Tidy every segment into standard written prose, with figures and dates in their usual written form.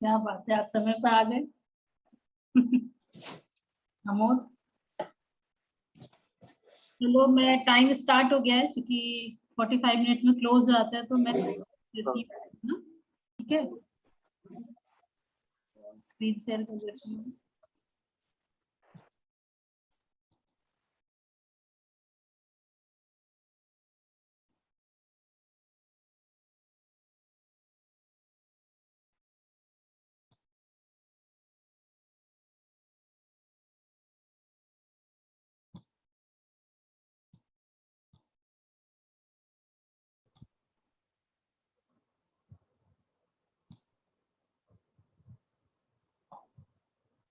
क्या बात है, आप समय पर आ गए। अमोद, चलो मैं टाइम स्टार्ट हो गया है क्योंकि 45 मिनट में क्लोज हो जाता है, तो मैं देती हूँ ना। ठीक है, स्क्रीन शेयर कर देती हूँ।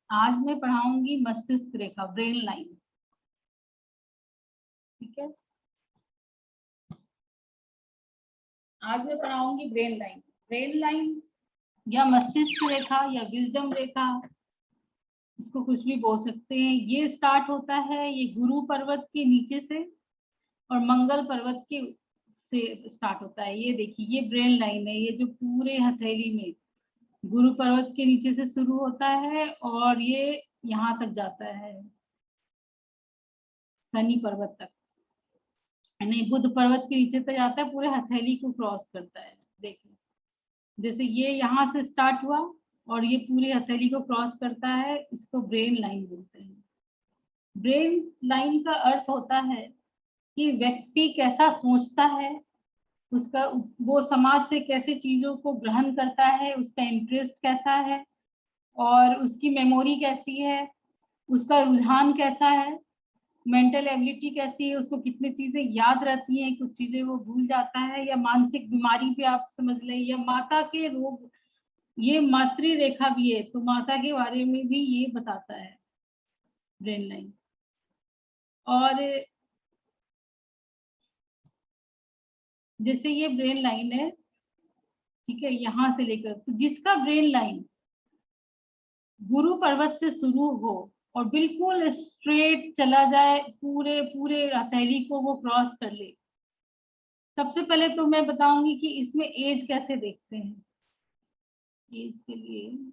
आज मैं पढ़ाऊंगी मस्तिष्क रेखा, ब्रेन लाइन। ठीक है, आज मैं पढ़ाऊंगी ब्रेन लाइन। ब्रेन लाइन या मस्तिष्क रेखा या विजडम रेखा, इसको कुछ भी बोल सकते हैं। ये स्टार्ट होता है, ये गुरु पर्वत के नीचे से और मंगल पर्वत के से स्टार्ट होता है। ये देखिए, ये ब्रेन लाइन है, ये जो पूरे हथेली में गुरु पर्वत के नीचे से शुरू होता है और ये यहाँ तक जाता है, शनि पर्वत तक, नहीं बुध पर्वत के नीचे तक जाता है, पूरे हथेली को क्रॉस करता है। देखिए, जैसे ये यहाँ से स्टार्ट हुआ और ये पूरी हथेली को क्रॉस करता है, इसको ब्रेन लाइन बोलते हैं। ब्रेन लाइन का अर्थ होता है कि व्यक्ति कैसा सोचता है, उसका वो समाज से कैसे चीजों को ग्रहण करता है, उसका इंटरेस्ट कैसा है और उसकी मेमोरी कैसी है, उसका रुझान कैसा है, मेंटल एबिलिटी कैसी है, उसको कितनी चीजें याद रहती हैं, कुछ चीजें वो भूल जाता है, या मानसिक बीमारी पे आप समझ लें, या माता के रोग। ये मातृ रेखा भी है, तो माता के बारे में भी ये बताता है ब्रेन लाइन। और जैसे ये ब्रेन लाइन है, ठीक है, यहाँ से लेकर, तो जिसका ब्रेन लाइन गुरु पर्वत से शुरू हो और बिल्कुल स्ट्रेट चला जाए, पूरे पूरे हथेली को वो क्रॉस कर ले। सबसे पहले तो मैं बताऊंगी कि इसमें एज कैसे देखते हैं। एज के लिए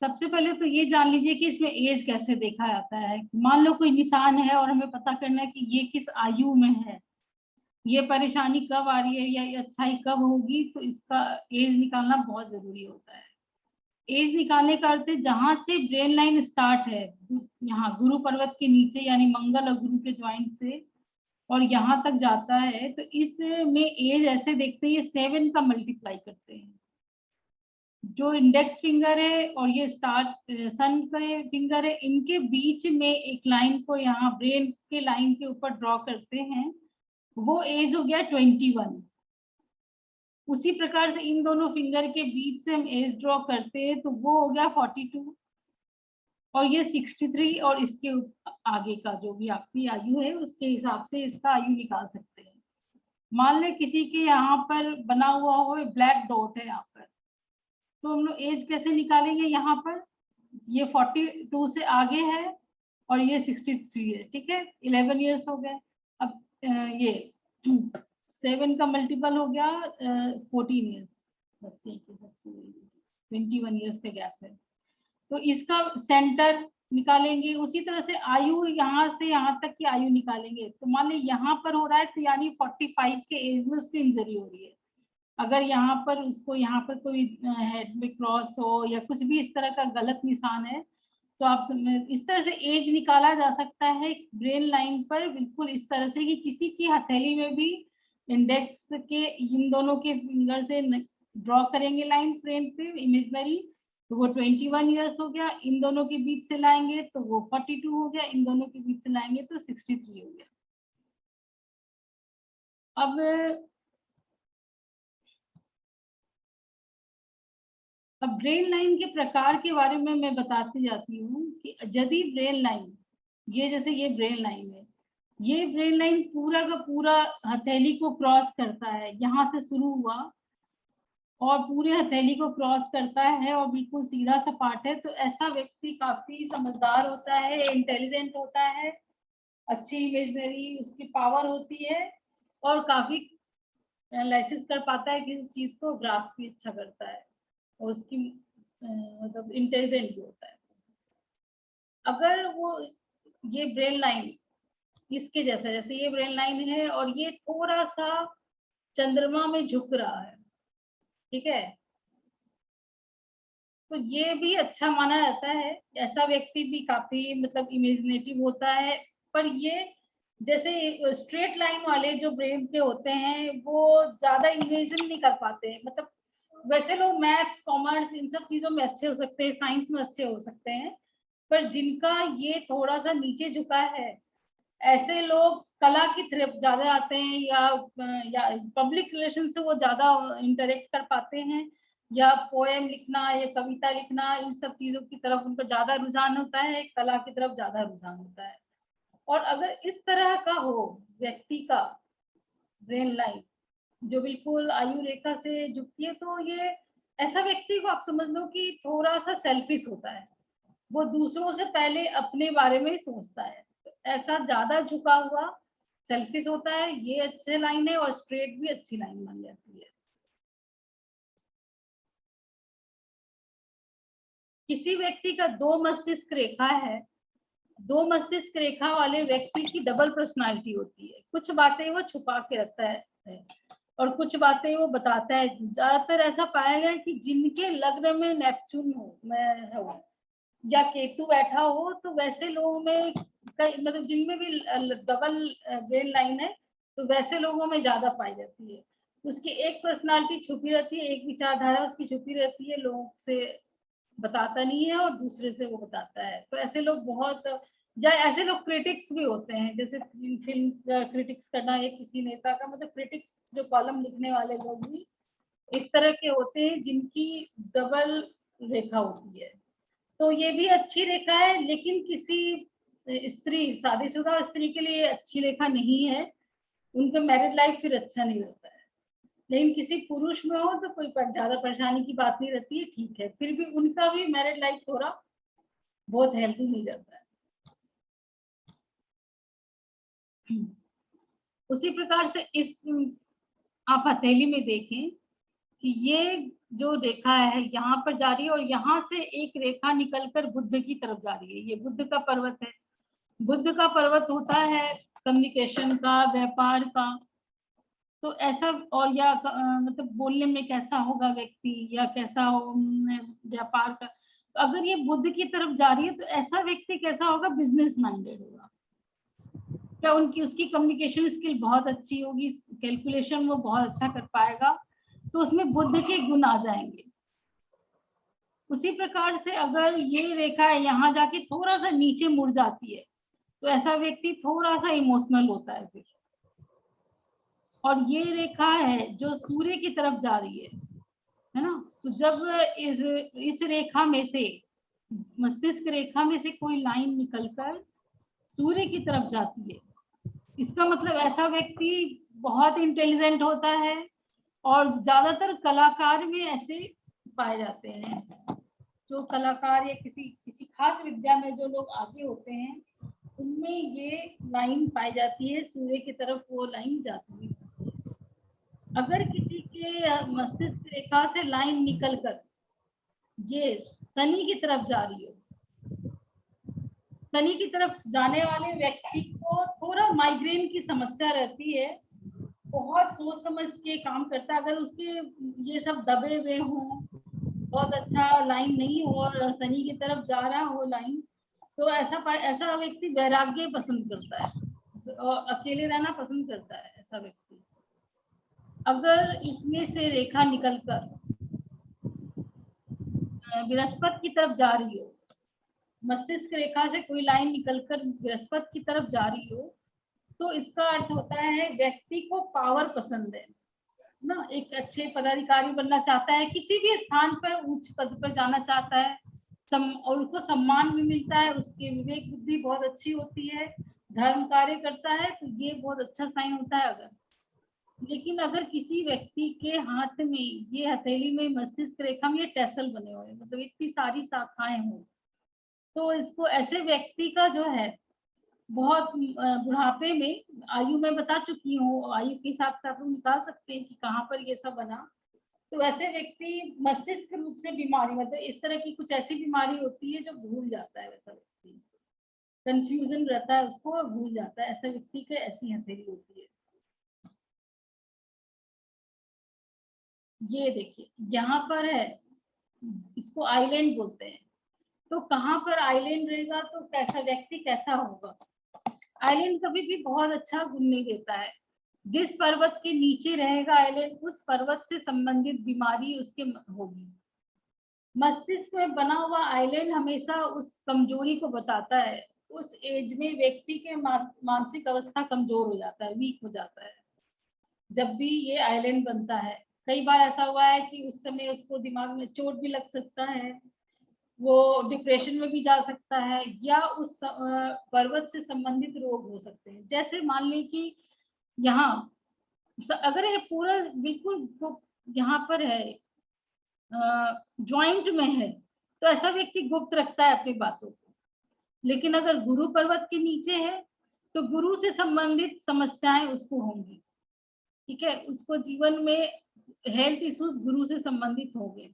सबसे पहले तो ये जान लीजिए कि इसमें एज कैसे देखा जाता है। मान लो कोई निशान है और हमें पता करना है कि ये किस आयु में है, ये परेशानी कब आ रही है या ये अच्छाई कब होगी, तो इसका एज निकालना बहुत जरूरी होता है। एज निकालने का अर्थ है जहां से ब्रेन लाइन स्टार्ट है, यहाँ गुरु पर्वत के नीचे यानी मंगल और गुरु के ज्वाइंट से, और यहाँ तक जाता है, तो इसमें एज ऐसे देखते हैं, ये 7 का मल्टीप्लाई करते हैं। जो इंडेक्स फिंगर है और ये स्टार्ट सन के फिंगर है, इनके बीच में एक लाइन को यहाँ ब्रेन के लाइन के ऊपर ड्रॉ करते हैं, वो एज हो गया 21। उसी प्रकार से इन दोनों फिंगर के बीच से हम एज ड्रॉ करते हैं, तो वो हो गया 42, और ये 63, और इसके आगे का जो भी आपकी आयु है उसके हिसाब से इसका आयु निकाल सकते हैं। मान ले किसी के यहाँ पर बना हुआ हो ब्लैक डॉट है यहाँ पर, तो हम लोग एज कैसे निकालेंगे। यहाँ पर ये 42 से आगे है और ये 63 है, ठीक है, 11 ईयर्स हो गए। अब ये 7 का मल्टीपल हो गया 14 ईयर्स, 21 ईयर्स का गैप है, तो इसका सेंटर निकालेंगे। उसी तरह से आयु, यहाँ से यहाँ तक की आयु निकालेंगे, तो मान ली यहाँ पर हो रहा है, तो यानी 45 के एज में उसकी इंजरी हो रही है। अगर यहाँ पर उसको, यहाँ पर कोई हेड में क्रॉस हो या कुछ भी इस तरह का गलत निशान है, तो आप इस तरह से एज निकाला जा सकता है ब्रेन लाइन पर, बिल्कुल इस तरह से कि किसी की हथेली में भी इंडेक्स के इन दोनों के फिंगर से ड्रॉ करेंगे लाइन ब्रेन पे इमेजनरी, तो वो 21 ईयर्स हो गया। इन दोनों के बीच से लाएंगे तो वो 42 हो गया, इन दोनों के बीच से लाएंगे तो 63 हो गया। अब ब्रेन लाइन के प्रकार के बारे में मैं बताती जाती हूँ कि यदि ब्रेन लाइन, ये जैसे ये ब्रेन लाइन है, ये ब्रेन लाइन पूरा का पूरा हथेली को क्रॉस करता है, यहाँ से शुरू हुआ और पूरे हथेली को क्रॉस करता है और बिल्कुल सीधा सपाट है, तो ऐसा व्यक्ति काफी समझदार होता है, इंटेलिजेंट होता है अच्छी इमेजिनरी उसकी पावर होती है और काफी एनालिसिस कर पाता है, किसी चीज को ग्रास्प भी अच्छा करता है और उसकी मतलब इंटेलिजेंट भी होता है। अगर वो ये ब्रेन लाइन इसके जैसा, जैसे ये ब्रेन लाइन है और ये थोड़ा सा चंद्रमा में झुक रहा है, ठीक है, तो ये भी अच्छा माना जाता है। ऐसा व्यक्ति भी काफी मतलब इमेजिनेटिव होता है। पर ये जैसे स्ट्रेट लाइन वाले जो ब्रेन के होते हैं वो ज्यादा इमेजिन नहीं कर पाते हैं। मतलब वैसे लोग मैथ्स कॉमर्स इन सब चीजों में अच्छे हो सकते हैं, साइंस में अच्छे हो सकते हैं, पर जिनका ये थोड़ा सा नीचे झुका है, ऐसे लोग कला की तरफ ज्यादा आते हैं, या पब्लिक रिलेशन से वो ज्यादा इंटरेक्ट कर पाते हैं, या पोएम लिखना या कविता लिखना इन सब चीजों की तरफ उनको ज्यादा रुझान होता है, कला की तरफ ज्यादा रुझान होता है। और अगर इस तरह का हो व्यक्ति का ब्रेन लाइन जो बिल्कुल आयु रेखा से झुकती है, तो ये ऐसा व्यक्ति को आप समझ लो कि थोड़ा सा सेल्फिश होता है, वो दूसरों से पहले अपने बारे में ही सोचता है। ऐसा ज्यादा झुका हुआ सेल्फिश होता है, ये अच्छे लाइन है। और स्ट्रेट भी अच्छी लाइन मान जाती है। किसी व्यक्ति का दो मस्तिष्क रेखा है, दो मस्तिष्क रेखा वाले व्यक्ति की डबल पर्सनालिटी होती है। कुछ बातें वो छुपा के रखता है और कुछ बातें वो बताता है। ज्यादातर ऐसा पाया गया कि जिनके लग्न में नेपच्यून हो या केतु बैठा हो, तो वैसे लोगों में मतलब जिनमें भी डबल ब्रेन लाइन है, तो वैसे लोगों में ज्यादा पाई जाती है। उसकी एक पर्सनालिटी छुपी रहती है, एक विचारधारा उसकी छुपी रहती है, लोगों से बताता नहीं है और दूसरे से वो बताता है। तो ऐसे लोग बहुत, या ऐसे लोग क्रिटिक्स भी होते हैं, जैसे फिल्म क्रिटिक्स करना है किसी नेता का, मतलब क्रिटिक्स जो कॉलम लिखने वाले लोग भी इस तरह के होते हैं जिनकी डबल रेखा होती है। तो ये भी अच्छी रेखा है, लेकिन किसी स्त्री, शादीशुदा स्त्री के लिए अच्छी रेखा नहीं है। उनका मैरिड लाइफ फिर अच्छा नहीं रहता है। लेकिन किसी पुरुष में हो तो कोई ज्यादा परेशानी की बात नहीं रहती है, ठीक है, फिर भी उनका भी मैरिड लाइफ थोड़ा बहुत हेल्दी नहीं रहता है। उसी प्रकार से इस आप हथेली में देखें कि ये जो रेखा है यहाँ पर जा रही है और यहाँ से एक रेखा निकलकर बुद्ध की तरफ जा रही है। ये बुद्ध का पर्वत है। बुद्ध का पर्वत होता है कम्युनिकेशन का, व्यापार का। तो ऐसा, और या मतलब बोलने में कैसा होगा व्यक्ति, या कैसा हो व्यापार का। तो अगर ये बुद्ध की तरफ जा रही है तो ऐसा व्यक्ति कैसा होगा, बिजनेस माइंडेड होगा। क्या उनकी उसकी कम्युनिकेशन स्किल बहुत अच्छी होगी, कैलकुलेशन वो बहुत अच्छा कर पाएगा, तो उसमें बुद्ध के गुण आ जाएंगे। उसी प्रकार से अगर ये रेखा यहाँ जाके थोड़ा सा नीचे मुड़ जाती है, तो ऐसा व्यक्ति थोड़ा सा इमोशनल होता है फिर। और ये रेखा है जो सूर्य की तरफ जा रही है ना। तो जब इस रेखा में से, मस्तिष्क रेखा में से कोई लाइन निकलकर सूर्य की तरफ जाती है, इसका मतलब ऐसा व्यक्ति बहुत इंटेलिजेंट होता है। और ज्यादातर कलाकार में ऐसे पाए जाते हैं। जो कलाकार या किसी किसी खास विद्या में जो लोग आगे होते हैं, उनमें ये लाइन पाई जाती है, सूर्य की तरफ वो लाइन जाती है। अगर किसी के मस्तिष्क रेखा से लाइन निकलकर ये शनि की तरफ जा रही हो, शनि की तरफ जाने वाले व्यक्ति को थोड़ा माइग्रेन की समस्या रहती है। बहुत सोच समझ के काम करता है। अगर उसके ये सब दबे हुए हों, बहुत अच्छा लाइन नहीं हो और शनि की तरफ जा रहा हो लाइन, तो ऐसा व्यक्ति वैराग्य पसंद करता है और अकेले रहना पसंद करता है ऐसा व्यक्ति। अगर इसमें से रेखा निकलकर बृहस्पति की तरफ जा रही हो, मस्तिष्क रेखा से कोई लाइन निकलकर बृहस्पति की तरफ जा रही हो, तो इसका अर्थ होता है व्यक्ति को पावर पसंद है ना, एक अच्छे पदाधिकारी बनना चाहता है, किसी भी स्थान पर उच्च पद पर जाना चाहता है, और उसको सम्मान भी मिलता है, उसकी विवेक बुद्धि बहुत अच्छी होती है, धर्म कार्य करता है, तो ये बहुत अच्छा साइन होता है। अगर लेकिन अगर किसी व्यक्ति के हाथ में, ये हथेली में, मस्तिष्क रेखा में ये टेसल बने हुए, मतलब इतनी सारी शाखाएं हो, तो इसको ऐसे व्यक्ति का जो है बहुत बुढ़ापे में, आयु में बता चुकी हूँ, आयु के हिसाब से आप लोग निकाल सकते हैं कि कहाँ पर ये सब बना। तो वैसे व्यक्ति मस्तिष्क रूप से बीमारी, मतलब इस तरह की कुछ ऐसी बीमारी होती है जो भूल जाता है, वैसा व्यक्ति कंफ्यूजन रहता है उसको और भूल जाता है, ऐसा व्यक्ति के ऐसी हथेली होती है। ये देखिए यहाँ पर है, इसको आइलैंड बोलते हैं। तो कहाँ पर आइलैंड रहेगा तो कैसा व्यक्ति कैसा होगा? आइलैंड कभी भी बहुत अच्छा गुण नहीं देता है। जिस पर्वत के नीचे रहेगा आइलैंड, उस पर्वत से संबंधित बीमारी उसके होगी। मस्तिष्क में बना हुआ आइलैंड हमेशा उस कमजोरी को बताता है। उस एज में व्यक्ति के मानसिक अवस्था कमजोर हो जाता है, वीक हो जाता है जब भी ये आइलैंड बनता है। कई बार ऐसा हुआ है कि उस समय उसको दिमाग में चोट भी लग सकता है, वो डिप्रेशन में भी जा सकता है, या उस पर्वत से संबंधित रोग हो सकते हैं। जैसे मान ली कि यहाँ अगर ये पूरा बिल्कुल यहाँ पर है, जॉइंट में है, तो ऐसा व्यक्ति गुप्त रखता है अपनी बातों को। लेकिन अगर गुरु पर्वत के नीचे है तो गुरु से संबंधित समस्याएं उसको होंगी। ठीक है, उसको जीवन में हेल्थ इश्यूज गुरु से संबंधित होंगे,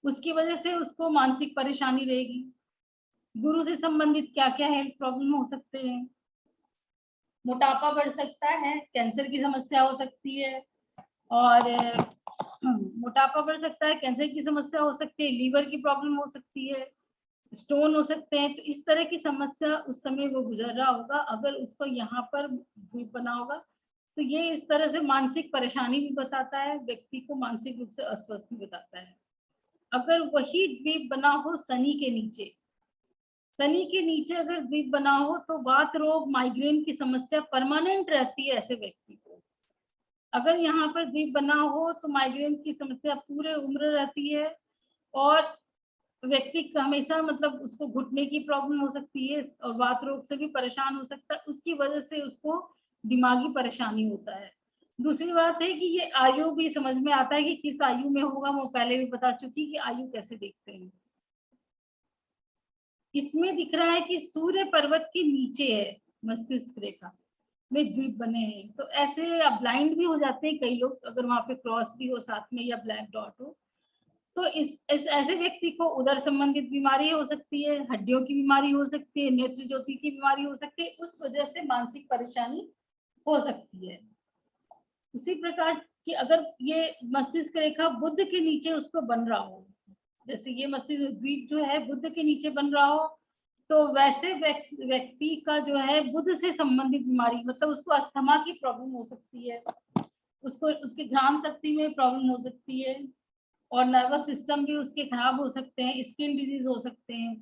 उसकी वजह से उसको मानसिक परेशानी रहेगी। गुरु से संबंधित क्या क्या हेल्थ प्रॉब्लम हो सकते हैं? मोटापा बढ़ सकता है, कैंसर की समस्या हो सकती है, और मोटापा बढ़ सकता है, कैंसर की समस्या हो सकती है, लीवर की प्रॉब्लम हो सकती है, स्टोन हो सकते हैं। तो इस तरह की समस्या उस समय वो गुजर रहा होगा। अगर उसको यहाँ पर द्वीप बना होगा तो ये इस तरह से मानसिक परेशानी भी बताता है, व्यक्ति को मानसिक रूप से अस्वस्थ भी बताता है। अगर वही द्वीप बना हो शनि के नीचे, शनि के नीचे अगर द्वीप बना हो तो वात रोग, माइग्रेन की समस्या परमानेंट रहती है ऐसे व्यक्ति को। अगर यहाँ पर द्वीप बना हो तो माइग्रेन की समस्या पूरे उम्र रहती है, और व्यक्ति हमेशा मतलब उसको घुटने की प्रॉब्लम हो सकती है, और वात रोग से भी परेशान हो सकता है। उसकी वजह से उसको दिमागी परेशानी होता है। दूसरी बात है कि ये आयु भी समझ में आता है कि किस आयु में होगा, वो पहले भी बता चुकी कि आयु कैसे देखते हैं। इसमें दिख रहा है कि सूर्य पर्वत के नीचे है, मस्तिष्क रेखा में द्वीप बने हैं। तो ऐसे आप ब्लाइंड भी हो जाते हैं कई लोग, अगर वहां पे क्रॉस भी हो साथ में या ब्लैक डॉट हो। तो इस ऐसे व्यक्ति को उदर संबंधित बीमारी हो सकती है, हड्डियों की बीमारी हो सकती है, नेत्र ज्योति की बीमारी हो सकती है, उस वजह से मानसिक परेशानी हो सकती है। उसी प्रकार की अगर ये मस्तिष्क रेखा बुध के नीचे उसको बन रहा हो, जैसे ये मस्तिष्क द्वीप जो है बुध के नीचे बन रहा हो, तो वैसे व्यक्ति का जो है बुध से संबंधित बीमारी, मतलब उसको अस्थमा की प्रॉब्लम हो सकती है, उसको उसकी घ्राण शक्ति में प्रॉब्लम हो सकती है, और नर्वस सिस्टम भी उसके खराब हो सकते हैं, स्किन डिजीज हो सकते हैं,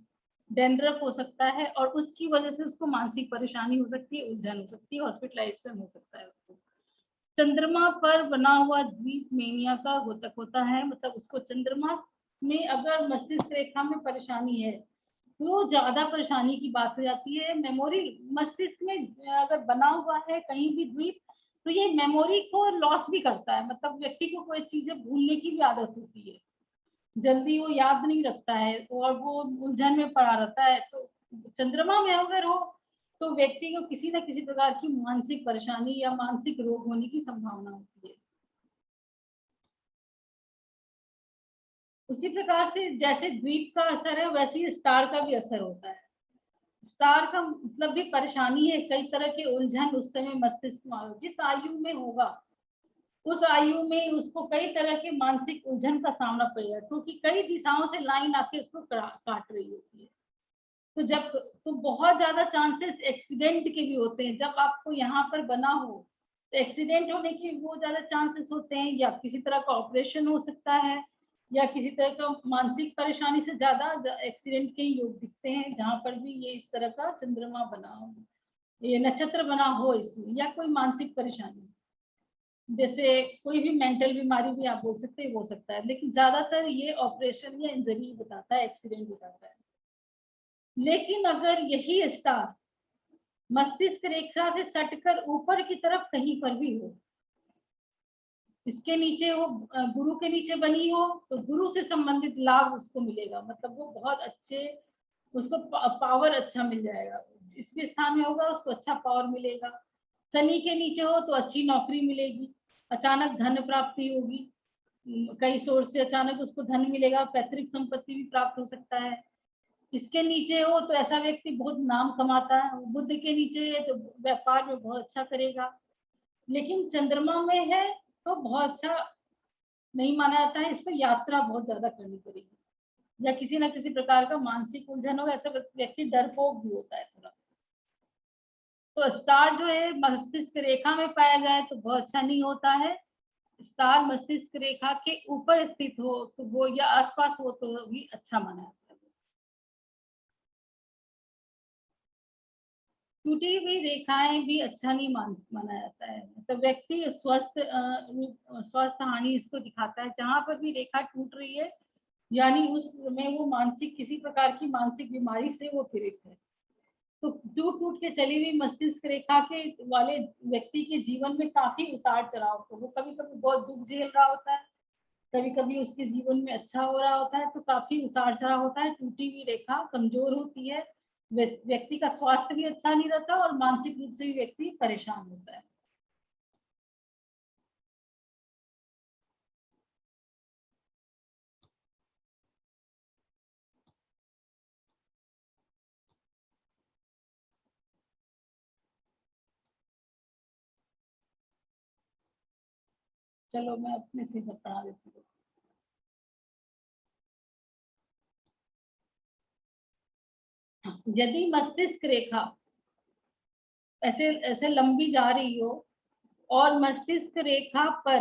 डेंड्रफ हो सकता है, और उसकी वजह से उसको मानसिक परेशानी हो सकती है, उलझन हो सकती है, हॉस्पिटलाइजेशन हो सकता है उसको। चंद्रमा पर बना हुआ द्वीप मेनिया का घोतक होता है, मतलब उसको चंद्रमा में अगर मस्तिष्क रेखा में परेशानी है तो ज्यादा परेशानी की बात हो जाती है। मेमोरी मस्तिष्क में अगर बना हुआ है कहीं भी द्वीप, तो ये मेमोरी को लॉस भी करता है, मतलब व्यक्ति को कोई चीजें भूलने की भी आदत होती है, जल्दी वो याद नहीं रखता है और वो उलझन में पड़ा रहता है। तो चंद्रमा में अगर हो तो व्यक्ति को किसी न किसी प्रकार की मानसिक परेशानी या मानसिक रोग होने की संभावना होती है। उसी प्रकार से जैसे द्वीप का असर है वैसे ही स्टार का भी असर होता है। स्टार का मतलब भी परेशानी है, कई तरह के उलझन उस समय मस्तिष्क में जिस आयु में होगा, उस आयु में उसको कई तरह के मानसिक उलझन का सामना पड़ेगा, क्योंकि कई दिशाओं से लाइन आके उसको काट रही होती है। तो जब तो बहुत ज्यादा चांसेस एक्सीडेंट के भी होते हैं। जब आपको यहाँ पर बना हो तो एक्सीडेंट होने के वो ज्यादा चांसेस होते हैं, या किसी तरह का ऑपरेशन हो सकता है, या किसी तरह का मानसिक परेशानी से ज्यादा एक्सीडेंट के योग दिखते हैं जहाँ पर भी ये इस तरह का चंद्रमा बना हो, ये नक्षत्र बना हो इसमें, या कोई मानसिक परेशानी, जैसे कोई भी मेंटल बीमारी भी आप बोल सकते हैं हो सकता है। लेकिन ज्यादातर ये ऑपरेशन या इंजरी बताता है, एक्सीडेंट बताता है। लेकिन अगर यही स्टार मस्तिष्क रेखा से सटकर ऊपर की तरफ कहीं पर भी हो, इसके नीचे वो गुरु के नीचे बनी हो, तो गुरु से संबंधित लाभ उसको मिलेगा, मतलब वो बहुत अच्छे, उसको पावर अच्छा मिल जाएगा, जिस भी स्थान में होगा उसको अच्छा पावर मिलेगा। शनि के नीचे हो तो अच्छी नौकरी मिलेगी, अचानक धन प्राप्ति होगी, कई सोर्स से अचानक उसको धन मिलेगा, पैतृक संपत्ति भी प्राप्त हो सकता है। इसके नीचे हो तो ऐसा व्यक्ति बहुत नाम कमाता है। बुध के नीचे है तो व्यापार में बहुत अच्छा करेगा। लेकिन चंद्रमा में है तो बहुत अच्छा नहीं माना जाता है, इसको यात्रा बहुत ज्यादा करनी पड़ेगी या किसी ना किसी प्रकार का मानसिक उलझन होगा। ऐसा व्यक्ति डरपोक भी होता है थोड़ा। तो स्टार जो है मस्तिष्क रेखा में पाया जाए तो बहुत अच्छा नहीं होता है। स्टार मस्तिष्क रेखा के ऊपर स्थित हो तो वो या आसपास हो तो भी अच्छा माना जाता है। टूटी हुई रेखाएं भी अच्छा नहीं माना जाता है। तो व्यक्ति स्वस्थ हानि इसको दिखाता है। जहां पर भी रेखा टूट रही है यानी उसमें वो मानसिक किसी प्रकार की मानसिक बीमारी से वो पीड़ित है। तो टूट टूट के चली हुई मस्तिष्क रेखा के वाले व्यक्ति के जीवन में काफी उतार चढ़ाव, तो वो कभी कभी बहुत दुख झेल रहा होता है, कभी कभी उसके जीवन में अच्छा हो रहा होता है, तो काफी उतार चढ़ाव होता है। टूटी हुई रेखा कमजोर होती है, व्यक्ति का स्वास्थ्य भी अच्छा नहीं रहता और मानसिक रूप से भी व्यक्ति परेशान होता है। चलो मैं अपने से सब पढ़ा देती हूँ। यदि मस्तिष्क रेखा ऐसे ऐसे लंबी जा रही हो और मस्तिष्क रेखा पर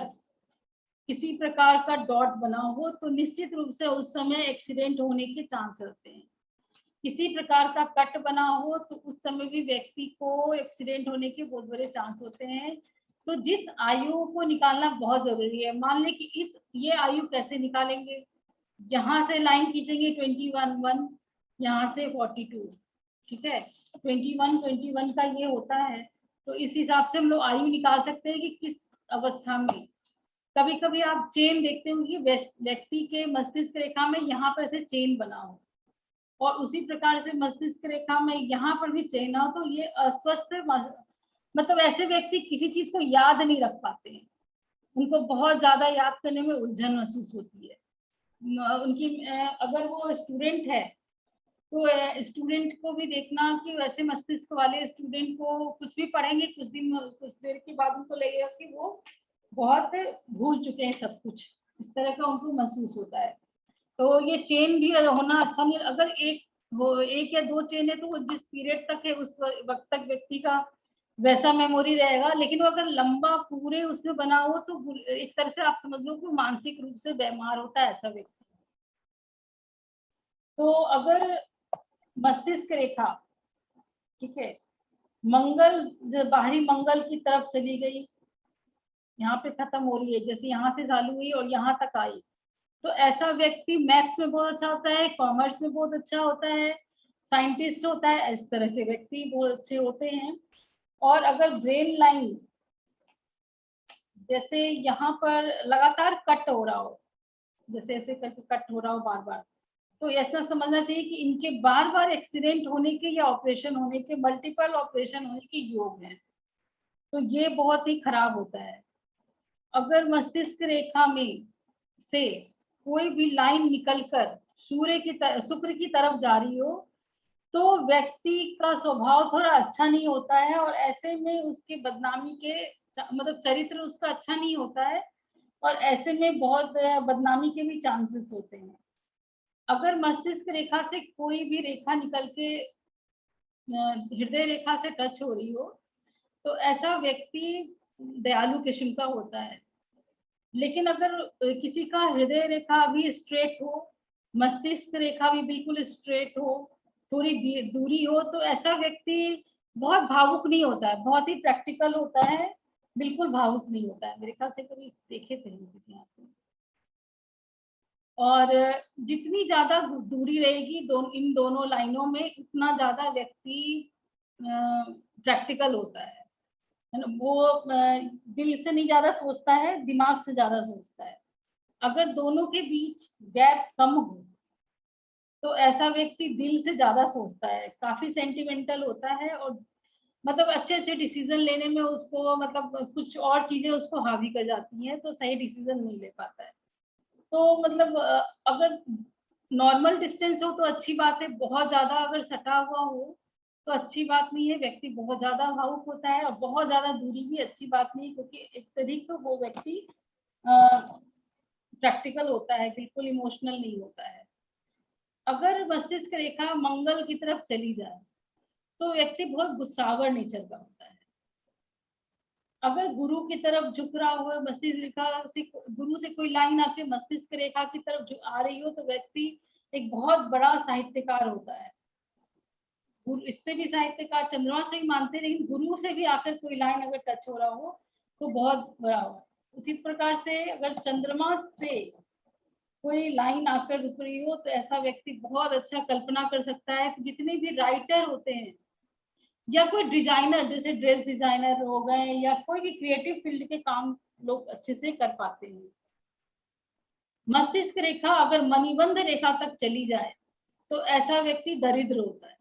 किसी प्रकार का डॉट बना हो तो निश्चित रूप से उस समय एक्सीडेंट होने के चांस रहते हैं। किसी प्रकार का कट बना हो तो उस समय भी व्यक्ति को एक्सीडेंट होने के बहुत बड़े चांस होते हैं। तो जिस आयु को निकालना बहुत जरूरी है। मान लें कि ये आयु कैसे निकालेंगे, यहाँ से लाइन खींचेंगे 21 यहाँ से 42, ठीक है। 21 का ये होता है, तो इस हिसाब से हम लोग आयु निकाल सकते हैं कि किस अवस्था में। कभी कभी आप चेन देखते हो कि व्यक्ति के मस्तिष्क रेखा में यहाँ पर से चेन बना हो और उसी प्रकार से मस्तिष्क रेखा में यहाँ पर भी चेन हो, तो ये अस्वस्थ मतलब ऐसे व्यक्ति किसी चीज को याद नहीं रख पाते हैं। उनको बहुत ज्यादा याद करने में उलझन महसूस होती है। उनकी अगर वो स्टूडेंट है तो स्टूडेंट को भी देखना कि वैसे मस्तिष्क वाले स्टूडेंट को कुछ भी पढ़ेंगे कुछ देर के बाद उनको लगेगा कि वो बहुत भूल चुके हैं सब कुछ, इस तरह का उनको महसूस होता है। तो ये चेन भी होना अच्छा नहीं। अगर एक या दो चेन है तो वो जिस पीरियड तक है उस वक्त तक व्यक्ति का वैसा मेमोरी रहेगा, लेकिन वो अगर लंबा पूरे उसमें बना हो तो एक तरह से आप समझ लो कि मानसिक रूप से बीमार होता है ऐसा व्यक्ति। तो अगर मस्तिष्क रेखा, ठीक है, मंगल बाहरी मंगल की तरफ चली गई, यहाँ पे खत्म हो रही है, जैसे यहाँ से चालू हुई और यहाँ तक आई, तो ऐसा व्यक्ति मैथ्स में बहुत अच्छा होता है, कॉमर्स में बहुत अच्छा होता है, साइंटिस्ट होता है, इस तरह के व्यक्ति बहुत अच्छे होते हैं। और अगर ब्रेन लाइन जैसे यहाँ पर लगातार कट हो रहा हो, जैसे ऐसे करके कट हो रहा हो बार बार, तो ऐसा समझना चाहिए कि इनके बार बार एक्सीडेंट होने के या ऑपरेशन होने के, मल्टीपल ऑपरेशन होने के योग है। तो ये बहुत ही खराब होता है। अगर मस्तिष्क रेखा में से कोई भी लाइन निकलकर शुक्र की तरफ जा रही हो तो व्यक्ति का स्वभाव थोड़ा अच्छा नहीं होता है और ऐसे में उसके बदनामी के मतलब चरित्र उसका अच्छा नहीं होता है और ऐसे में बहुत बदनामी के भी चांसेस होते हैं। अगर मस्तिष्क रेखा से कोई भी रेखा निकल के हृदय रेखा से टच हो रही हो तो ऐसा व्यक्ति दयालु किस्म का होता है। लेकिन अगर किसी का हृदय रेखा भी स्ट्रेट हो, मस्तिष्क रेखा भी बिल्कुल स्ट्रेट हो, थोड़ी दूरी हो, तो ऐसा व्यक्ति बहुत भावुक नहीं होता है, बहुत ही प्रैक्टिकल होता है, बिल्कुल भावुक नहीं होता है। मेरे ख्याल से कभी देखे थे किसी यहाँ पे। और जितनी ज्यादा दूरी रहेगी इन दोनों लाइनों में उतना ज्यादा व्यक्ति प्रैक्टिकल होता है ना। वो दिल से नहीं ज्यादा सोचता है, दिमाग से ज्यादा सोचता है। अगर दोनों के बीच गैप कम हो तो ऐसा व्यक्ति दिल से ज्यादा सोचता है, काफी सेंटिमेंटल होता है और मतलब अच्छे अच्छे डिसीजन लेने में उसको मतलब कुछ और चीजें उसको हावी कर जाती हैं, तो सही डिसीजन नहीं ले पाता है। तो मतलब अगर नॉर्मल डिस्टेंस हो तो अच्छी बात है, बहुत ज्यादा अगर सटा हुआ हो तो अच्छी बात नहीं है, व्यक्ति बहुत ज्यादा भावुक होता है, और बहुत ज्यादा दूरी भी अच्छी बात नहीं, क्योंकि एक तरीके तो वो व्यक्ति प्रैक्टिकल होता है, बिल्कुल इमोशनल नहीं होता है। अगर मस्तिष्क रेखा मंगल की तरफ चली जाए तो व्यक्ति बहुत गुस्सावर नेचर का होता है। अगर गुरु की तरफ झुक रहा हो, मस्तिष्क रेखा से गुरु से कोई लाइन आके मस्तिष्क रेखा की तरफ आ रही हो, तो व्यक्ति एक बहुत बड़ा साहित्यकार होता है। इससे भी साहित्यकार चंद्रमा से भी मानते, लेकिन गुरु से भी आकर कोई लाइन अगर टच हो रहा हो तो बहुत बड़ा हो। उसी प्रकार से अगर चंद्रमा से कोई लाइन आकर रुक रही हो तो ऐसा व्यक्ति बहुत अच्छा कल्पना कर सकता है। तो जितने भी राइटर होते हैं या कोई डिजाइनर, जैसे ड्रेस डिजाइनर हो गए या कोई भी क्रिएटिव फील्ड के काम लोग अच्छे से कर पाते हैं। मस्तिष्क रेखा अगर मणिबंध रेखा तक चली जाए तो ऐसा व्यक्ति दरिद्र होता है।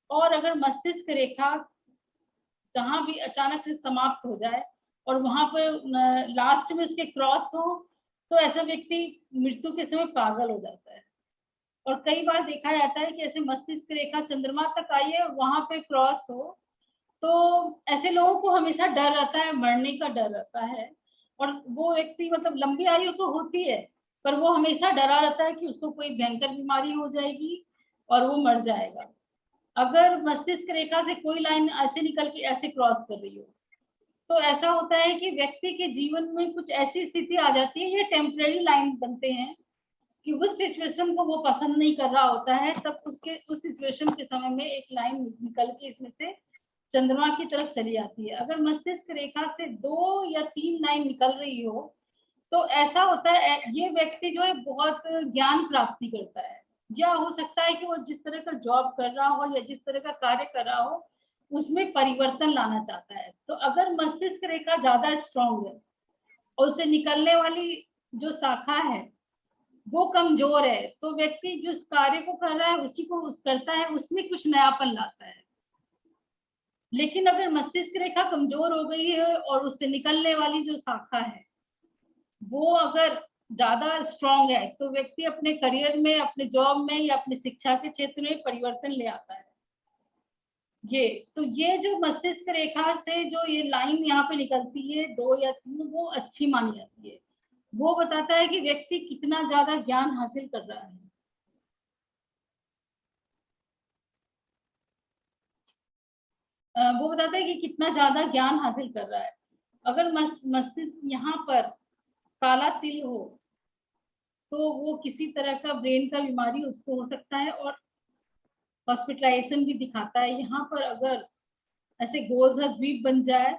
और अगर मस्तिष्क रेखा जहां भी अचानक से समाप्त हो जाए और वहां पर लास्ट में उसके क्रॉस हो, तो ऐसा व्यक्ति मृत्यु के समय पागल हो जाता है। और कई बार देखा जाता है कि ऐसे मस्तिष्क रेखा चंद्रमा तक आई है और वहां पे क्रॉस हो, तो ऐसे लोगों को हमेशा डर रहता है, मरने का डर रहता है। और वो व्यक्ति मतलब लंबी आयु तो होती है, पर वो हमेशा डरा रहता है कि उसको कोई भयंकर बीमारी हो जाएगी और वो मर जाएगा। अगर मस्तिष्क रेखा से कोई लाइन ऐसे निकल के ऐसे क्रॉस कर रही हो, तो ऐसा होता है कि व्यक्ति के जीवन में कुछ ऐसी स्थिति आ जाती है, ये टेम्परेरी लाइन बनते हैं कि उस सिचुएशन को वो पसंद नहीं कर रहा होता है, तब उसके उस सिचुएशन के समय में एक लाइन निकल के इसमें से चंद्रमा की तरफ चली आती है। अगर मस्तिष्क रेखा से 2 या 3 लाइन निकल रही हो तो ऐसा होता है, ये व्यक्ति जो है बहुत ज्ञान प्राप्ति करता है, या हो सकता है कि वो जिस तरह का जॉब कर रहा हो या जिस तरह का कार्य कर रहा हो उसमें परिवर्तन लाना चाहता है। तो अगर मस्तिष्क रेखा ज्यादा स्ट्रॉन्ग है और उससे निकलने वाली जो शाखा है वो कमजोर है, तो व्यक्ति जिस कार्य को कर रहा है उसी को करता है, उसमें कुछ नयापन लाता है। लेकिन अगर मस्तिष्क रेखा कमजोर हो गई है और उससे निकलने वाली जो शाखा है वो अगर ज्यादा स्ट्रॉन्ग है, तो व्यक्ति अपने करियर में, अपने जॉब में या अपने शिक्षा के क्षेत्र में परिवर्तन ले आता है। ये जो मस्तिष्क रेखा से जो ये लाइन यहाँ पे निकलती है 2 या 3, वो अच्छी मानी जाती है। वो बताता है कि व्यक्ति कितना ज्यादा ज्ञान हासिल कर रहा है। वो बताता है कि कितना ज्यादा ज्ञान हासिल कर रहा है। अगर मस्तिष्क यहाँ पर काला तिल हो तो वो किसी तरह का ब्रेन का बीमारी उसको हो सकता है और हॉस्पिटलाइजेशन भी दिखाता है। यहाँ पर अगर ऐसे गोल सा द्वीप बन जाए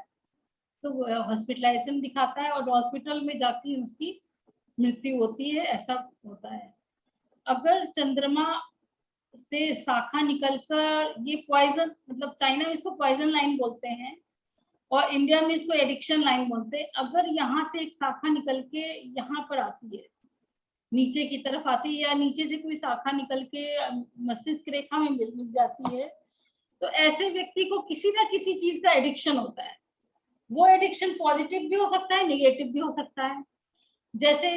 तो हॉस्पिटलाइजेशन दिखाता है और हॉस्पिटल में जाती उसकी मृत्यु होती है, ऐसा होता है। अगर चंद्रमा से शाखा निकलकर ये पॉइजन, मतलब चाइना में इसको पॉइजन लाइन बोलते हैं और इंडिया में इसको एडिक्शन लाइन बोलते हैं। अगर यहाँ से एक शाखा निकल के यहाँ पर आती है, नीचे की तरफ आती है, या नीचे से कोई शाखा निकल के मस्तिष्क रेखा में मिल जाती है, तो ऐसे व्यक्ति को किसी ना किसी चीज का एडिक्शन होता है। वो एडिक्शन पॉजिटिव भी हो सकता है, नेगेटिव भी हो सकता है। जैसे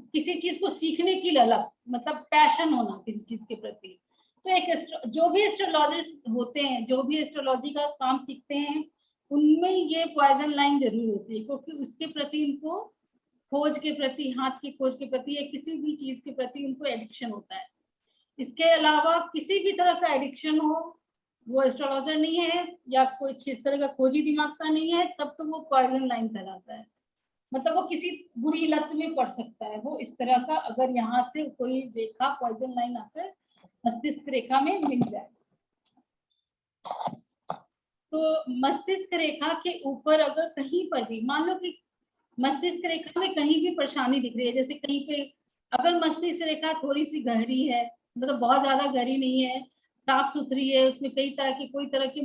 किसी चीज को सीखने की ललक, मतलब पैशन होना किसी चीज के प्रति। तो एक जो भी एस्ट्रोलॉजिस्ट होते हैं, जो भी एस्ट्रोलॉजी का काम सीखते हैं, उनमें ये पॉइजन लाइन जरूर होती है, क्योंकि उसके प्रति उनको खोज के प्रति, हाथ की खोज के प्रति या किसी भी चीज के प्रति उनको एडिक्शन होता है। इसके अलावा किसी भी तरह का एडिक्शन हो, वो एस्ट्रोलॉजर नहीं है या कोई इस तरह का खोजी दिमाग का नहीं है, तब तो वो पॉइजन लाइन कहलाता है। मतलब वो किसी बुरी लत में पड़ सकता है वो इस तरह का, अगर यहाँ से कोई रेखा पॉइजन लाइन आकर मस्तिष्क रेखा में मिल जाए। तो मस्तिष्क रेखा के ऊपर अगर कहीं पर भी मान लो कि मस्तिष्क रेखा में कहीं भी परेशानी दिख रही है, जैसे कहीं पे अगर मस्तिष्क रेखा थोड़ी सी गहरी है, मतलब बहुत ज्यादा गहरी नहीं है, साफ सुथरी है, उसमें कई तरह की कोई तरह के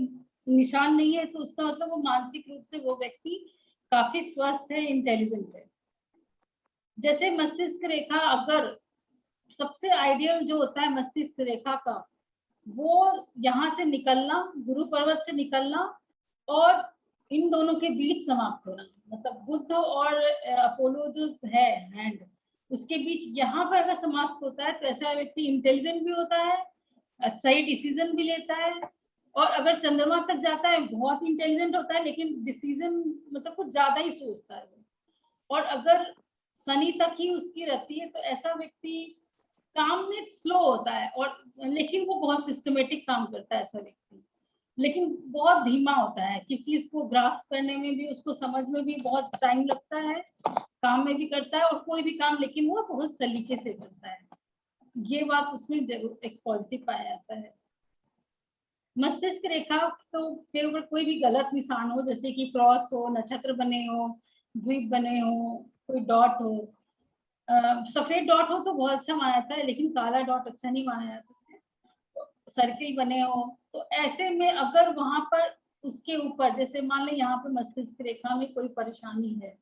निशान नहीं है, तो उसका मतलब वो मानसिक रूप से वो व्यक्ति काफी स्वस्थ है, इंटेलिजेंट है। जैसे मस्तिष्क रेखा अगर सबसे आइडियल जो होता है मस्तिष्क रेखा का, वो यहाँ से निकलना, गुरु पर्वत से निकलना और इन दोनों के बीच समाप्त होना, मतलब बुध और अपोलो जो है हैंड, उसके बीच यहाँ पर अगर समाप्त होता है तो ऐसा व्यक्ति इंटेलिजेंट भी होता है, सही डिसीजन भी लेता है, और अगर चंद्रमा तक जाता है बहुत इंटेलिजेंट होता है लेकिन डिसीजन मतलब कुछ ज्यादा ही सोचता है। और अगर शनि तक ही उसकी रहती है तो ऐसा व्यक्ति काम में स्लो होता है, और लेकिन वो बहुत सिस्टमेटिक काम करता है ऐसा व्यक्ति, लेकिन बहुत धीमा होता है, किसी चीज को ग्रास्प करने में भी, उसको समझ में भी बहुत टाइम लगता है, काम में भी करता है और कोई भी काम लेकिन वो बहुत सलीके से करता है। ये बात उसमें जरूर एक पॉजिटिव पाया जाता है। मस्तिष्क रेखा तो के ऊपर कोई भी गलत निशान हो, जैसे कि क्रॉस हो, नक्षत्र बने हो, द्वीप बने हो, कोई डॉट हो, सफेद डॉट हो तो बहुत अच्छा माना जाता है लेकिन काला डॉट अच्छा नहीं माना जाता है, तो सर्किल बने हो, तो ऐसे में अगर वहां पर उसके ऊपर, जैसे मान लें यहाँ पे मस्तिष्क रेखा में कोई परेशानी है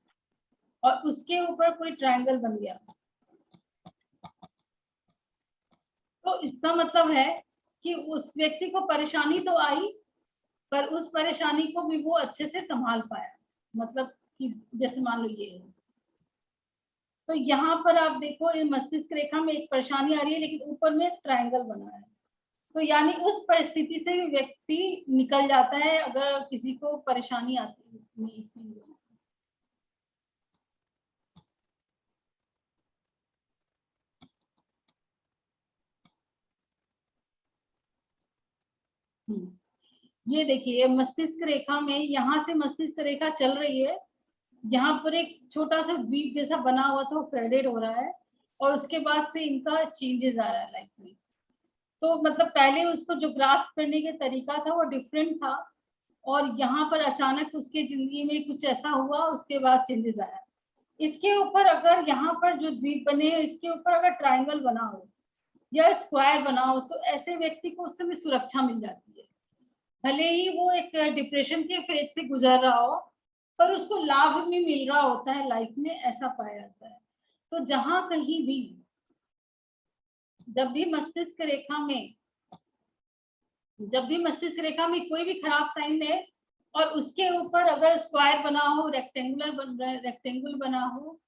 और उसके ऊपर कोई ट्रायंगल बन गया, तो इसका मतलब है कि उस व्यक्ति को परेशानी तो आई पर उस परेशानी को भी वो अच्छे से संभाल पाया, मतलब कि जैसे मान लो ये है, तो यहाँ पर आप देखो ये मस्तिष्क रेखा में एक परेशानी आ रही है लेकिन ऊपर में ट्रायंगल बना है, तो यानी उस परिस्थिति से भी व्यक्ति निकल जाता है अगर किसी को परेशानी आती है इसमें। ये देखिए मस्तिष्क रेखा में, यहाँ से मस्तिष्क रेखा चल रही है, यहाँ पर एक छोटा सा द्वीप जैसा बना हुआ था वो फेडेड हो रहा है और उसके बाद से इनका चेंजेस आ रहा है लाइफ में, तो मतलब पहले उसको जो ग्रास्प करने का तरीका था वो डिफरेंट था और यहाँ पर अचानक उसके जिंदगी में कुछ ऐसा हुआ, उसके बाद चेंजेस आया। इसके ऊपर अगर यहाँ पर जो द्वीप बने इसके ऊपर अगर ट्रायंगल बना हो या स्क्वायर बना हो तो ऐसे व्यक्ति को उस समय सुरक्षा मिल जाती है, भले ही वो एक डिप्रेशन के फेज से गुजर रहा हो पर उसको लाभ भी मिल रहा होता है लाइफ में, ऐसा पाया जाता है। तो जहां कहीं भी जब भी मस्तिष्क रेखा में कोई भी खराब साइन है और उसके ऊपर अगर स्क्वायर बना हो, रेक्टेंगुलर बना हो,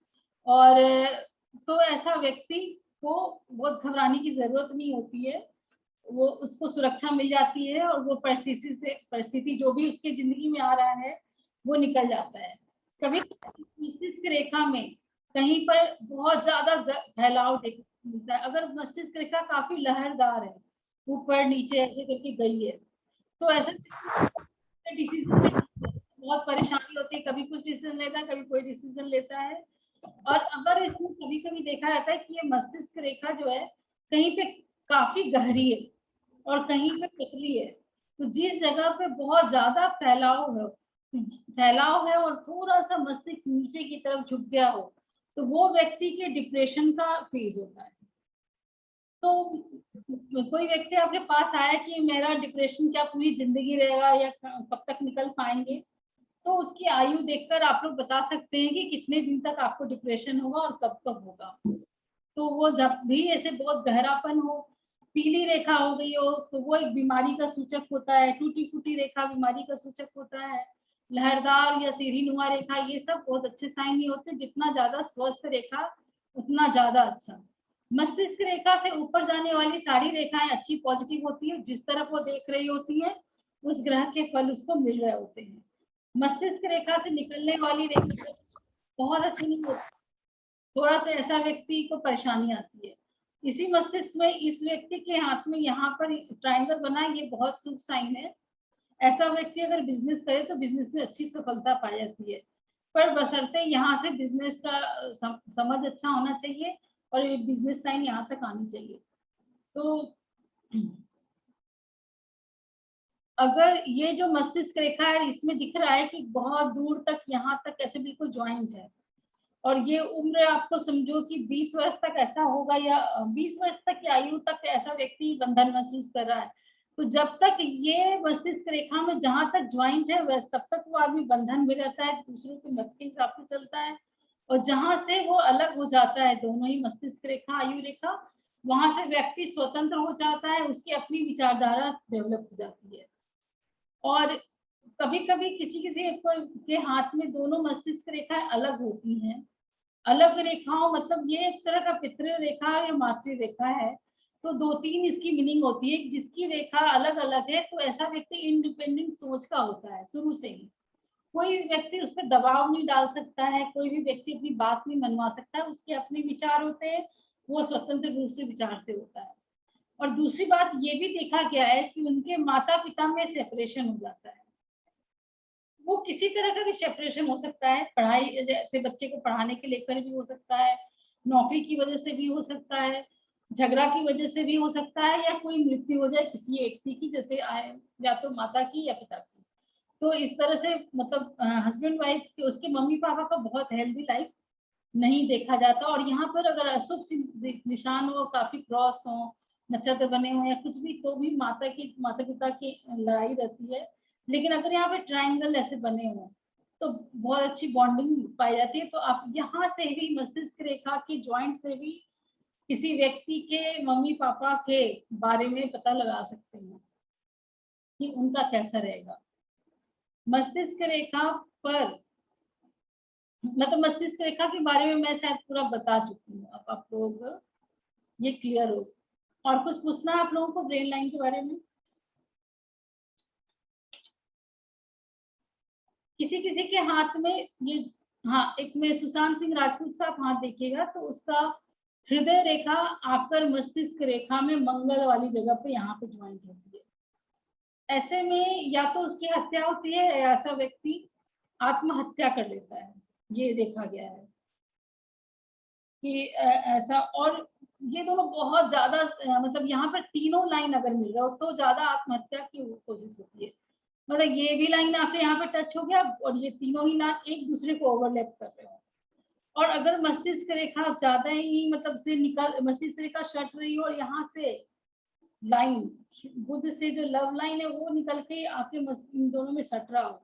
और तो ऐसा व्यक्ति को बहुत घबराने की जरूरत नहीं होती है, वो उसको सुरक्षा मिल जाती है और वो परिस्थिति जो भी उसके जिंदगी में आ रहा है वो निकल जाता है। कभी मस्तिष्क रेखा में कहीं पर बहुत ज्यादा फैलाव मिलता है, अगर मस्तिष्क रेखा काफी लहरदार है, ऊपर नीचे ऐसे करके गई है, तो ऐसा डिसीजन बहुत परेशानी होती है, कभी कुछ डिसीजन लेता है कभी कोई डिसीजन लेता है। और अगर इसमें कभी कभी देखा जाता है कि ये मस्तिष्क रेखा जो है कहीं पे काफी गहरी है और कहीं पे पतली है, तो जिस जगह पे बहुत ज्यादा फैलाव है और थोड़ा सा मस्तिष्क नीचे की तरफ झुक गया हो तो वो व्यक्ति के डिप्रेशन का फेज होता है। तो कोई व्यक्ति आपके पास आया कि मेरा डिप्रेशन क्या पूरी जिंदगी रहेगा या कब तक निकल पाएंगे, तो उसकी आयु देखकर आप लोग बता सकते हैं कि कितने दिन तक आपको डिप्रेशन होगा और कब तक होगा। तो वो जब भी ऐसे बहुत गहरापन हो, पीली रेखा हो गई हो तो वो एक बीमारी का सूचक होता है, टूटी फूटी रेखा बीमारी का सूचक होता है, लहरदार या सीढ़ी नुमा रेखा ये सब बहुत अच्छे साइन नहीं होते, जितना ज्यादा स्वस्थ रेखा उतना ज्यादा अच्छा। मस्तिष्क रेखा से ऊपर जाने वाली सारी रेखाएं अच्छी पॉजिटिव होती है, जिस तरफ वो देख रही होती है उस ग्रह के फल उसको मिल रहे होते हैं। मस्तिष्क रेखा से निकलने वाली रेखा बहुत अच्छी नहीं होती, थोड़ा सा ऐसा व्यक्ति को परेशानी आती है। इसी मस्तिष्क में इस व्यक्ति के हाथ में यहाँ पर ट्रायंगल बना है, ये बहुत शुभ साइन है। ऐसा व्यक्ति अगर बिजनेस करे तो बिजनेस में अच्छी सफलता पाई जाती है, पर बशर्ते यहाँ से बिजनेस का समझ अच्छा होना चाहिए और ये बिजनेस लाइन यहाँ तक आनी चाहिए। तो अगर ये जो मस्तिष्क रेखा है इसमें दिख रहा है कि बहुत दूर तक यहाँ तक ऐसे बिल्कुल ज्वाइंट है और ये उम्र आपको समझो कि 20 वर्ष तक ऐसा होगा या 20 वर्ष तक की आयु तक ऐसा व्यक्ति बंधन महसूस कर रहा है, तो जब तक ये मस्तिष्क रेखा में जहां तक ज्वाइंट है तब तक वो आदमी बंधन में रहता है, दूसरों के मत के हिसाब से चलता है, और जहां से वो अलग हो जाता है दोनों ही मस्तिष्क रेखा आयु रेखा, वहां से व्यक्ति स्वतंत्र हो जाता है, उसकी अपनी विचारधारा डेवलप हो जाती है। और कभी कभी किसी किसी के हाथ में दोनों मस्तिष्क रेखाएं अलग होती हैं। अलग रेखाओं मतलब ये एक तरह का पितृ रेखा या मातृ रेखा है, तो दो तीन इसकी मीनिंग होती है। जिसकी रेखा अलग अलग है तो ऐसा व्यक्ति इंडिपेंडेंट सोच का होता है शुरू से ही। कोई व्यक्ति उस पर दबाव नहीं डाल सकता है, कोई भी व्यक्ति अपनी बात नहीं मनवा सकता है, उसके अपने विचार होते हैं, वो स्वतंत्र रूप से विचार से होता है। और दूसरी बात ये भी देखा गया है कि उनके माता पिता में सेपरेशन हो जाता है। वो किसी तरह का भी सेपरेशन हो सकता है, पढ़ाई जैसे बच्चे को पढ़ाने के लेकर भी हो सकता है, नौकरी की वजह से भी हो सकता है, झगड़ा की वजह से भी हो सकता है, या कोई मृत्यु हो जाए किसी व्यक्ति की, जैसे या तो माता की या पिता की। तो इस तरह से मतलब हस्बैंड वाइफ उसके मम्मी पापा का बहुत हेल्दी लाइफ नहीं देखा जाता। और यहाँ पर अगर अशुभ निशान हो, काफी क्रॉस हो, नक्षत्र बने हो या कुछ भी, तो भी माता पिता की लड़ाई रहती है। लेकिन अगर यहाँ पे ट्रायंगल ऐसे बने हो तो बहुत अच्छी बॉन्डिंग पाई जाती है। तो आप यहाँ से भी मस्तिष्क रेखा की ज्वाइंट से भी किसी व्यक्ति के मम्मी पापा के बारे में पता लगा सकते हैं कि उनका कैसा रहेगा। मस्तिष्क रेखा पर मतलब मस्तिष्क रेखा के बारे में मैं शायद पूरा बता चुकी हूँ, अब आप लोग ये क्लियर हो। और कुछ पूछना है आप लोगों को ब्रेन लाइन के बारे में? किसी किसी के हाथ में ये, हाँ, एक में सुशांत सिंह राजपूत का आप हाथ देखिएगा तो उसका हृदय रेखा आकर मस्तिष्क रेखा में मंगल वाली जगह पे यहाँ पे ज्वाइंट होती है। ऐसे में या तो उसकी हत्या होती है या ऐसा व्यक्ति आत्महत्या कर लेता है, ये देखा गया है कि ऐसा। और ये दोनों बहुत ज्यादा मतलब यहाँ पर तीनों लाइन अगर मिल रहा हो तो ज्यादा आत्महत्या की कोशिश होती है। मतलब ये भी लाइन आपके यहाँ पे टच हो गया और ये तीनों ही लाइन एक दूसरे को ओवरलैप कर रहे हो। और अगर मस्तिष्क रेखा ज्यादा ही मतलब से निकल, मस्तिष्क रेखा सट रही हो और यहाँ से लाइन बुध से जो लव लाइन है वो निकल के आके इन दोनों में सट रहा हो,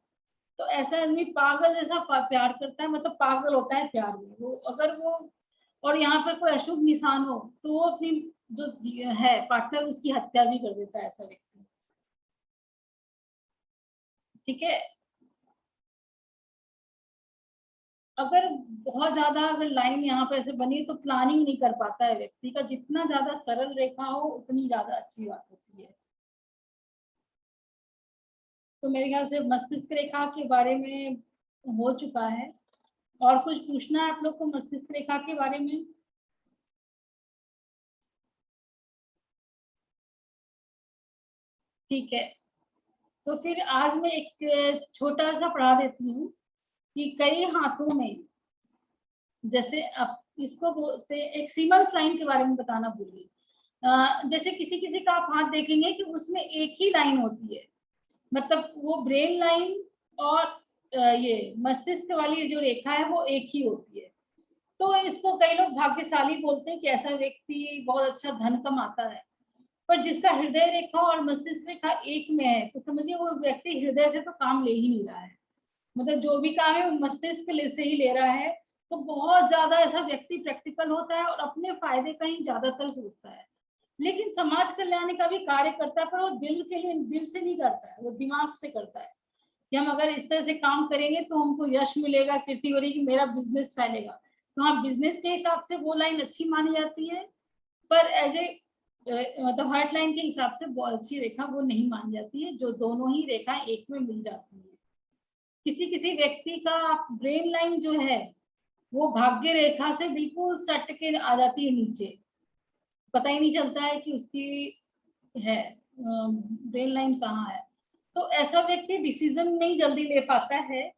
तो ऐसा आदमी पागल जैसा प्यार करता है, मतलब पागल होता है प्यार में वो। अगर वो और यहाँ पर कोई अशुभ निशान हो तो वो अपनी जो है पार्टनर उसकी हत्या भी कर देता है ऐसा व्यक्ति। ठीक है। अगर बहुत ज्यादा अगर लाइन यहाँ पर ऐसे बनी तो प्लानिंग नहीं कर पाता है व्यक्ति का। जितना ज्यादा सरल रेखा हो उतनी ज्यादा अच्छी बात होती है। तो मेरे ख्याल से मस्तिष्क रेखा के बारे में हो चुका है। और कुछ पूछना है आप लोग को मस्तिष्क रेखा के बारे में? ठीक है, तो फिर आज मैं एक छोटा सा पढ़ा देती हूँ कि कई हाथों में, जैसे अब इसको बोलते हैं, एक सीमन्स लाइन के बारे में बताना भूल गई। जैसे किसी किसी का आप हाथ देखेंगे कि उसमें एक ही लाइन होती है, मतलब वो ब्रेन लाइन और ये मस्तिष्क वाली जो रेखा है वो एक ही होती है। तो इसको कई लोग भाग्यशाली बोलते हैं कि ऐसा व्यक्ति बहुत अच्छा धन कमाता है। पर जिसका हृदय रेखा और मस्तिष्क रेखा एक में है तो समझिए वो व्यक्ति हृदय से तो काम ले ही नहीं रहा है, मतलब जो भी काम है वो मस्तिष्क से ही ले रहा है। तो बहुत ज्यादा ऐसा व्यक्ति प्रैक्टिकल होता है और अपने फायदे का ही ज्यादातर सोचता है, लेकिन समाज कल्याण का भी कार्य करता है, पर वो दिल के लिए, दिल से नहीं करता है, वो दिमाग से करता है कि हम अगर इस तरह से काम करेंगे तो हमको यश मिलेगा, कीर्ति हो रही कि मेरा बिजनेस फैलेगा। तो हाँ, बिजनेस के हिसाब से वो लाइन अच्छी मानी जाती है, पर एज ए मतलब हार्ट लाइन के हिसाब से बहुत अच्छी रेखा वो नहीं मानी जाती है, जो दोनों ही रेखा एक में मिल जाती है। किसी किसी व्यक्ति का ब्रेन लाइन जो है वो भाग्य रेखा से बिल्कुल सट के आ जाती है नीचे, पता ही नहीं चलता है कि उसकी है ब्रेन लाइन कहाँ है। तो ऐसा व्यक्ति डिसीजन नहीं जल्दी ले पाता है,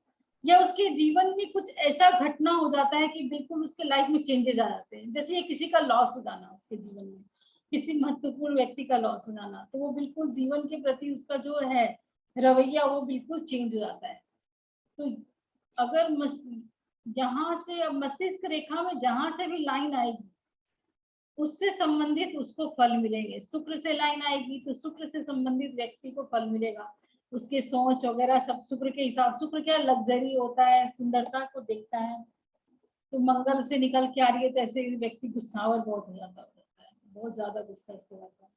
या उसके जीवन में कुछ ऐसा घटना हो जाता है कि बिल्कुल उसके लाइफ में चेंजेस आ जाते हैं। जैसे ये किसी का लॉस हो जाना उसके जीवन में, किसी महत्वपूर्ण व्यक्ति का लॉस हो जाना, तो वो बिल्कुल जीवन के प्रति उसका जो है रवैया वो बिल्कुल चेंज हो जाता है। तो अगर जहां से अब मस्तिष्क रेखा में जहां से भी लाइन आएगी उससे संबंधित उसको फल मिलेंगे। शुक्र से लाइन आएगी तो शुक्र से संबंधित व्यक्ति को फल मिलेगा, उसके सोच वगैरह सब शुक्र के हिसाब। शुक्र क्या लग्जरी होता है, सुंदरता को देखता है। तो मंगल से निकल के आ रही है तो ऐसे व्यक्ति गुस्सावर बहुत हो जाता है, बहुत ज्यादा गुस्सा इसको आता है।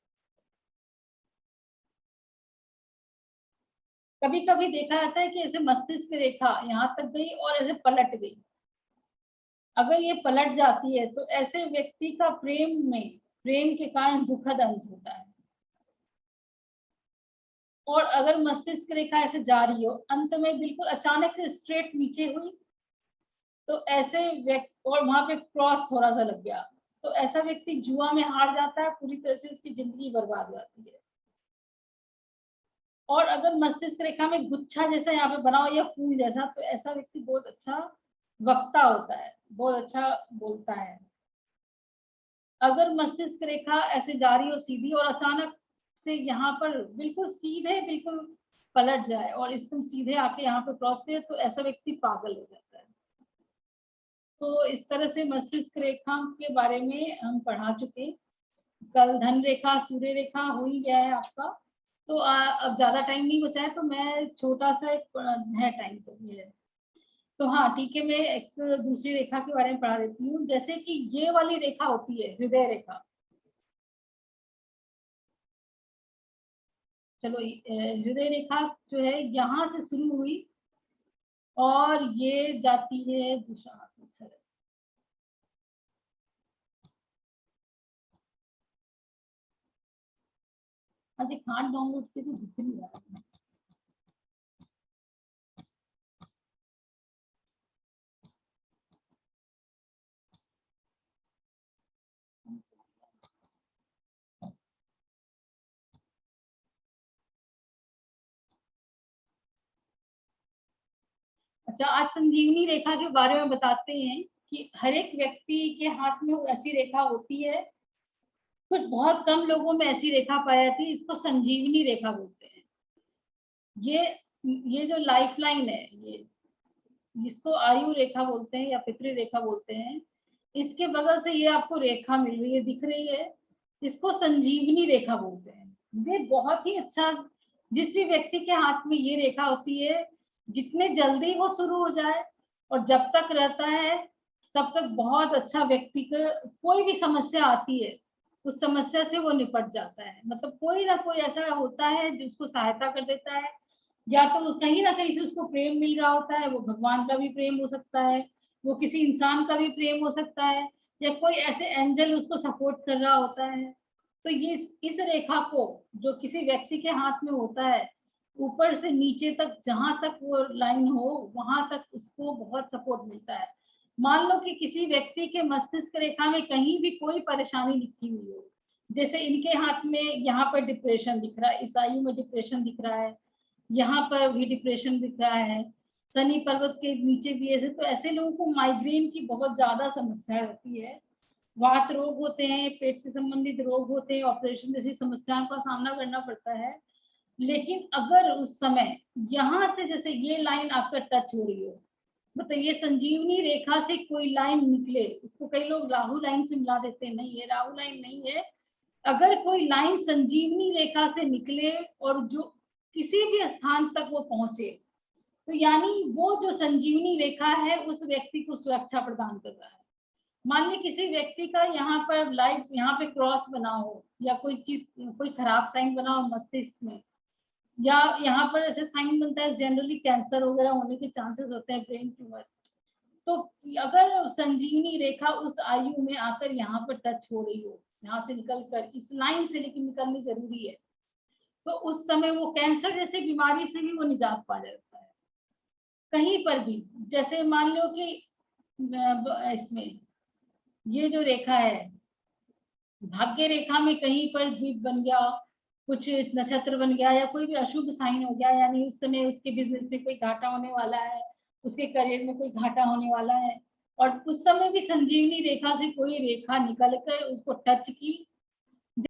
कभी कभी देखा जाता है कि ऐसे मस्तिष्क रेखा यहाँ तक गई और ऐसे पलट गई। अगर ये पलट जाती है तो ऐसे व्यक्ति का प्रेम के कारण दुखद अंत होता है। और अगर मस्तिष्क रेखा ऐसे जा रही हो, अंत में बिल्कुल अचानक से स्ट्रेट नीचे हुई, तो ऐसे व्यक्ति, और वहां पे क्रॉस थोड़ा सा लग गया, तो ऐसा व्यक्ति जुआ में हार जाता है, पूरी तरह से उसकी जिंदगी बर्बाद हो जाती है। और अगर मस्तिष्क रेखा में गुच्छा जैसा यहाँ पे बना हो या फूल जैसा, तो ऐसा व्यक्ति बहुत अच्छा वक्ता होता है, बहुत अच्छा बोलता है। अगर मस्तिष्क रेखा ऐसे जा रही हो सीधी और अचानक से यहाँ पर बिल्कुल सीधे बिल्कुल पलट जाए और एकदम सीधे आके यहाँ पे क्रॉस करे, तो ऐसा व्यक्ति पागल हो जाता है। तो इस तरह से मस्तिष्क रेखा के बारे में हम पढ़ा चुके। कल धन रेखा, सूर्य रेखा हो ही गया है आपका। तो अब ज्यादा टाइम नहीं बचा है, तो मैं छोटा सा एक है टाइम तो ये है। तो हाँ ठीक है, मैं एक दूसरी रेखा के बारे में पढ़ा देती हूँ। जैसे कि ये वाली रेखा होती है हृदय रेखा। चलो हृदय रेखा जो है यहाँ से शुरू हुई और ये जाती है दूसरा हाथ। अच्छा, आज एक हाथ डाउनलोड किया तो दिख नहीं रहा है। अच्छा, आज संजीवनी रेखा के बारे में बताते हैं कि हर एक व्यक्ति के हाथ में ऐसी रेखा होती है। कुछ बहुत कम लोगों में ऐसी रेखा पाई जाती है, इसको संजीवनी रेखा बोलते हैं। ये जो लाइफ लाइन है, ये जिसको आयु रेखा बोलते हैं या पितृ रेखा बोलते हैं, इसके बगल से ये आपको रेखा मिल रही है, दिख रही है, इसको संजीवनी रेखा बोलते हैं। ये बहुत ही अच्छा, जिस भी व्यक्ति के हाथ में ये रेखा होती है, जितने जल्दी वो शुरू हो जाए और जब तक रहता है तब तक बहुत अच्छा व्यक्ति का, कोई भी समस्या आती है उस समस्या से वो निपट जाता है। मतलब कोई ना कोई ऐसा होता है जो उसको सहायता कर देता है, या तो कहीं ना कहीं से उसको प्रेम मिल रहा होता है, वो भगवान का भी प्रेम हो सकता है, वो किसी इंसान का भी प्रेम हो सकता है, या कोई ऐसे एंजल उसको सपोर्ट कर रहा होता है। तो ये इस रेखा को जो किसी व्यक्ति के हाथ में होता है, ऊपर से नीचे तक जहां तक वो लाइन हो वहां तक उसको बहुत सपोर्ट मिलता है। मान लो कि किसी व्यक्ति के मस्तिष्क रेखा में कहीं भी कोई परेशानी लिखी हुई हो, जैसे इनके हाथ में यहाँ पर डिप्रेशन दिख रहा है, इस आयु में डिप्रेशन दिख रहा है, यहाँ पर भी डिप्रेशन दिख रहा है, शनि पर्वत के नीचे भी ऐसे, तो ऐसे लोगों को माइग्रेन की बहुत ज्यादा समस्या रहती है, वात रोग होते हैं, पेट से संबंधित रोग होते हैं, ऑपरेशन जैसी समस्याओं का सामना करना पड़ता है। लेकिन अगर उस समय यहाँ से जैसे ये लाइन आपका टच हो रही हो, मतलब ये संजीवनी रेखा से कोई लाइन निकले, इसको कई लोग राहु लाइन से मिला देते हैं, नहीं, ये राहु लाइन नहीं है। अगर कोई लाइन संजीवनी रेखा से निकले और जो किसी भी स्थान तक वो पहुंचे, तो यानी वो जो संजीवनी रेखा है उस व्यक्ति को सुरक्षा प्रदान कर रहा है। मान ली किसी व्यक्ति का यहाँ पर लाइफ, यहाँ पे क्रॉस बना हो, या कोई चीज, कोई खराब साइन बना हो मस्तिष्क में, या यहाँ पर ऐसे साइन बनता है, जनरली कैंसर वगैरह होने के चांसेस होते हैं, ब्रेन ट्यूमर। तो अगर संजीवनी रेखा उस आयु में आकर यहाँ पर टच हो रही हो, यहाँ से निकल कर इस लाइन से, लेकिन निकलनी जरूरी है, तो उस समय वो कैंसर जैसी बीमारी से भी वो निजात पा जाता है कहीं पर भी। जैसे मान लो कि इसमें ये जो रेखा है, भाग्य रेखा में कहीं पर द्वीप बन गया, कुछ नक्षत्र बन गया, या कोई भी अशुभ साइन हो गया, यानी उस समय उसके बिजनेस में कोई घाटा होने वाला है, उसके करियर में कोई घाटा होने वाला है, और उस समय भी संजीवनी रेखा से कोई रेखा निकल कर उसको टच की